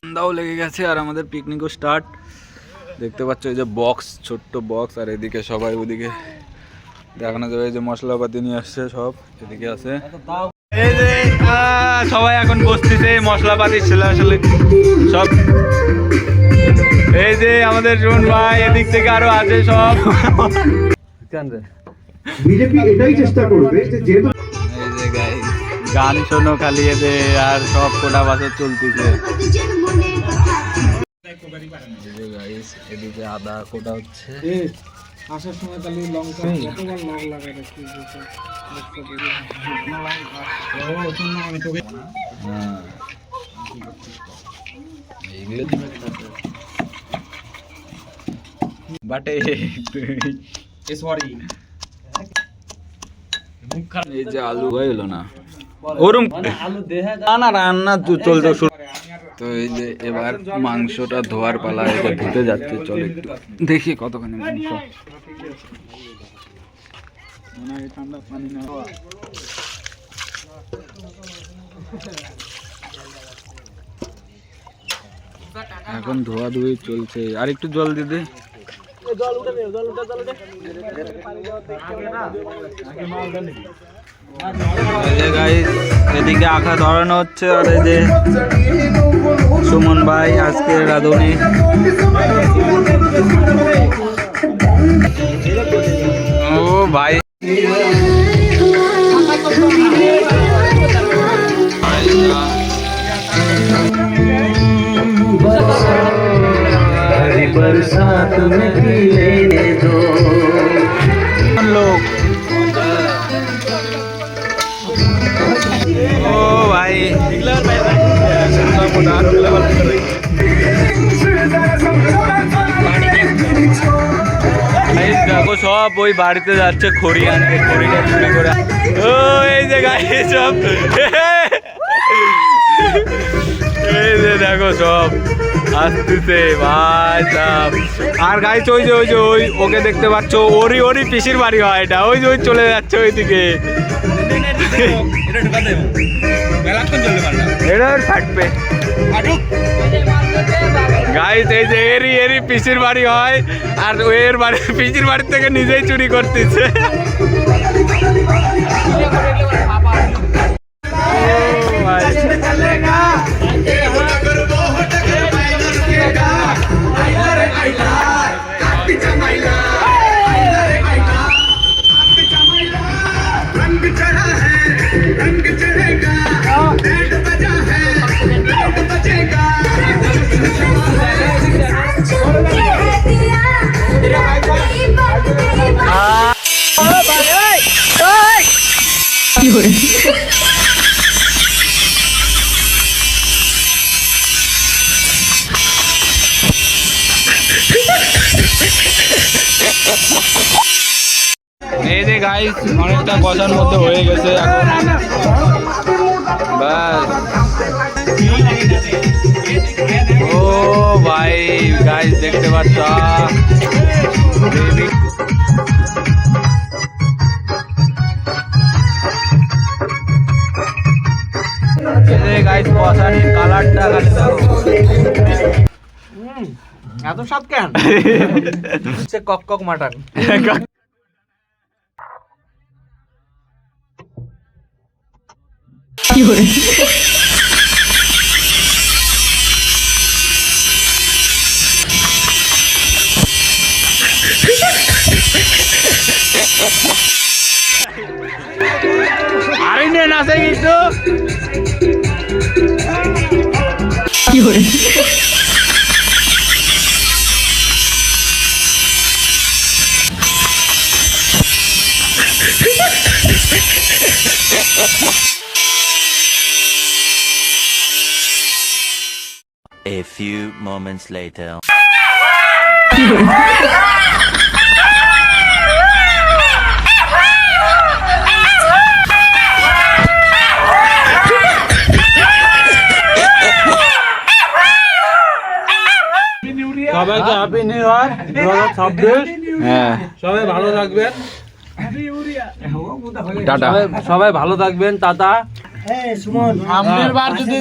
সন্ধ্যাও লেগে গেছে আর আমাদের পিকনিকও স্টার্ট। দেখতে পাচ্ছ এই যে বক্স, ছোট্ট বক্স, আর এদিকে সবাই ওদিকে দেখানো যাবে। এই যে মশলাপাতি নিয়ে আসছে সব, এদিকে আছে। এই যে সবাই এখন বসতেছে, মশলাপাতি ছিল আসলে সব। এই যে আমাদের জোন ভাই, এদিক থেকে আরো আছে সব। বিজেপি এটাই চেষ্টা করবে যে যেহেতু এই যে গাইস গান শোনো খালি এদের, আর সব কোটা বাসে চলতেছে। এদিকে আদা কোটা হচ্ছে। আসার সময় তাহলে লঙ্কা কতবার লং লাগাই রাখছি। বাটে সরি এই যে আলু হইলো না ওরম না রান্না চলতে শুরু। তো এই যে এবার মাংসটা ধোয়ার পালা, এটা ধুতে যাচ্ছে। চলে একটু দেখি কতখানি মাংস। ঠান্ডা পানি না, এখন ধোয়া ধুই চলছে। আর একটু জল দিতে, এদিকে আখা ধরানো হচ্ছে। আর এই যে সুমন ভাই আজকে রাঁধুনি। ও ভাই बरसात में लेने दो लोग। ओ भाई দেখো সব ওই বাড়িতে যাচ্ছে খড়ি আনতে, খড়িটা চুরি করে। ও এই যে গাই সব, এই যে দেখো সব আসতেছে ভাই সাহেব। আর গাইছে ওই যে ওকে দেখতে পাচ্ছ, ওরই পিসির বাড়ি হয় এটা। ওই যে চলে যাচ্ছে ওইদিকে, এটা ফাটবে গাইস। এই যে এরই পিসির বাড়ি হয়, আর এর বাড়ি পিসির বাড়ি থেকে নিজেই চুরি করতেছে। এই যে গাইস অনেকটা কষার মধ্যে হয়ে গেছে এখন, বাস। ও ভাই গাইস দেখতে পাচ্ছ, গাইস কষানির কালারটা খালি এত স্বাদ কেন? হচ্ছে কক মাটন। আরে নে নাচে কিন্তু A few moments later. সবাইকে হ্যাপি নিউ ইয়ার 2026। হ্যাঁ সবাই ভালো থাকবেন, টাটা। সবাই ভালো থাকবেন, টাটা। সামনের বার যদি